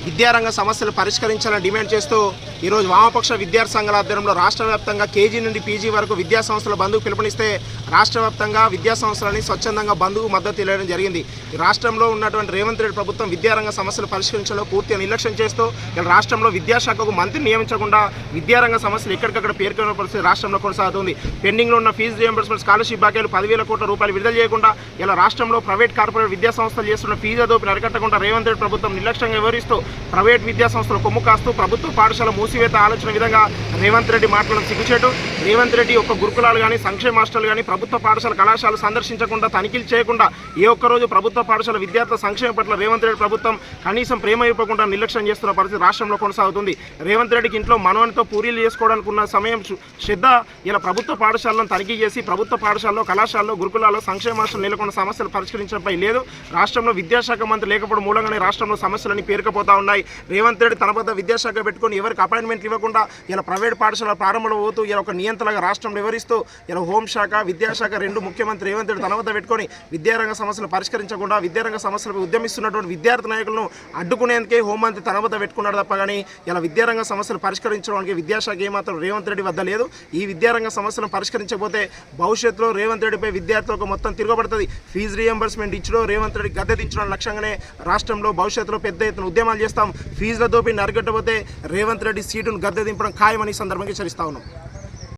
విద్యారంగ సమస్యలు పరిష్కరించాలని డిమాండ్ చేస్తూ ఈరోజు వామపక్ష విద్యార్థి సంఘాల ఆధ్వర్యంలో రాష్ట్ర వ్యాప్తంగా కేజీ నుండి పీజీ వరకు విద్యా సంస్థల బంధుకు పిలుపునిస్తే రాష్ట్ర వ్యాప్తంగా విద్యా సంస్థలని స్వచ్ఛందంగా బంధుకు మద్దతు తెలియడం జరిగింది. ఈ రాష్ట్రంలో ఉన్నటువంటి రేవంత్ రెడ్డి ప్రభుత్వం విద్యారంగ సమస్యలు పరిష్కరించడంలో పూర్తిగా నిర్లక్ష్యం చేస్తూ ఇలా రాష్ట్రంలో విద్యాశాఖకు మంత్రిని నియమించకుండా విద్యారంగ సమస్యలు ఎక్కడికక్కడ పేర్కొన్న పరిస్థితి రాష్ట్రంలో కొనసాగుతుంది. పెండింగ్లో ఉన్న ఫీజు రియంబర్స్మెంట్ స్కాలర్షిప్ బాకీలు 10,000 కోట్ల రూపాయలు విడుదల చేయకుండా ఇలా రాష్ట్రంలో ప్రైవేట్ కార్పొరేట్ విద్యా సంస్థలు చేస్తున్న ఫీజు అదోపిని అరికట్టకుండా రేవంత్ రెడ్డి ప్రభుత్వం నిర్లక్ష్యంగా వివరిస్తూ ప్రైవేట్ విద్యా సంస్థలు కొమ్ము కాస్తూ ప్రభుత్వ పాఠశాల మూసివేత ఆలోచన విధంగా రేవంత్ రెడ్డి మాట్లాడడం సిగ్గుచేటు. రేవంత్ రెడ్డి ఒక్క గురుకులాలు కానీ సంక్షేమ హాస్టల్ కానీ ప్రభుత్వ పాఠశాల కళాశాలలు సందర్శించకుండా తనిఖీలు చేయకుండా ఏ ఒక్కరోజు ప్రభుత్వ పాఠశాల విద్యార్థుల సంక్షేమ పట్ల రేవంత్ రెడ్డి ప్రభుత్వం కనీసం ప్రేమ ఇవ్వకుండా నిర్లక్ష్యం చేస్తున్న పరిస్థితి రాష్ట్రంలో కొనసాగుతుంది. రేవంత్ రెడ్డికి ఇంట్లో మనవనితో పూరీలు చేసుకోవడానికి ఉన్న సమయం శ్రద్ధ ఇలా ప్రభుత్వ పాఠశాలను తనిఖీ చేసి ప్రభుత్వ పాఠశాలలో కళాశాలలో గురుకులాల్లో సంక్షేమ హాస్టల్ నెలకొన్న సమస్యలు పరిష్కరించడంపై లేదు. రాష్ట్రంలో విద్యాశాఖ మంత్రి లేకపోవడం మూలంగానే రాష్ట్రంలో సమస్యలని పేరుకుపోతా ఉన్నాయి. రేవంత్ రెడ్డి తన వద్ద విద్యాశాఖ పెట్టుకొని ఎవరికి అపాయింట్మెంట్లు ఇవ్వకుండా ఇలా ప్రైవేట్ పాఠశాల ప్రారంభంలో పోతూ ఇలా ఒక నియంత్రణగా రాష్ట్రంలో వివరిస్తూ ఇలా హోంశాఖ విద్యాశాఖ రెండు ముఖ్యమంత్రి రేవంత్ రెడ్డి తన వద్ద పెట్టుకొని విద్యారంగ సమస్యలు పరిష్కరించకుండా విద్యారంగ సమస్యలపై ఉద్యమిస్తున్నటువంటి విద్యార్థి నాయకులను అడ్డుకునేందుకే హోంమంత్రి తన వద్ద పెట్టుకున్నాడు తప్ప కానీ ఇలా విద్యారంగ సమస్యలు పరిష్కరించడానికి విద్యాశాఖ ఏమాత్రం రేవంత్ రెడ్డి వద్ద లేదు. ఈ విద్యారంగ సమస్యలను పరిష్కరించకపోతే భవిష్యత్తులో రేవంత్ రెడ్డిపై విద్యార్థులకు మొత్తం తిరగబడుతుంది. ఫీజు రియంబర్స్మెంట్ ఇచ్చడం రేవంత్ రెడ్డి గద్దె దించడం లక్ష్యంగానే రాష్ట్రంలో భవిష్యత్తులో పెద్ద ఎత్తున ఉద్యమాలు చేస్తాం. ఫీజుల దోపిడీని అరికట్టబోతే రేవంత్ రెడ్డి సీటును గద్దె దింపడం ఖాయమని సందర్భంగా హెచ్చరిస్తా ఉన్నాం.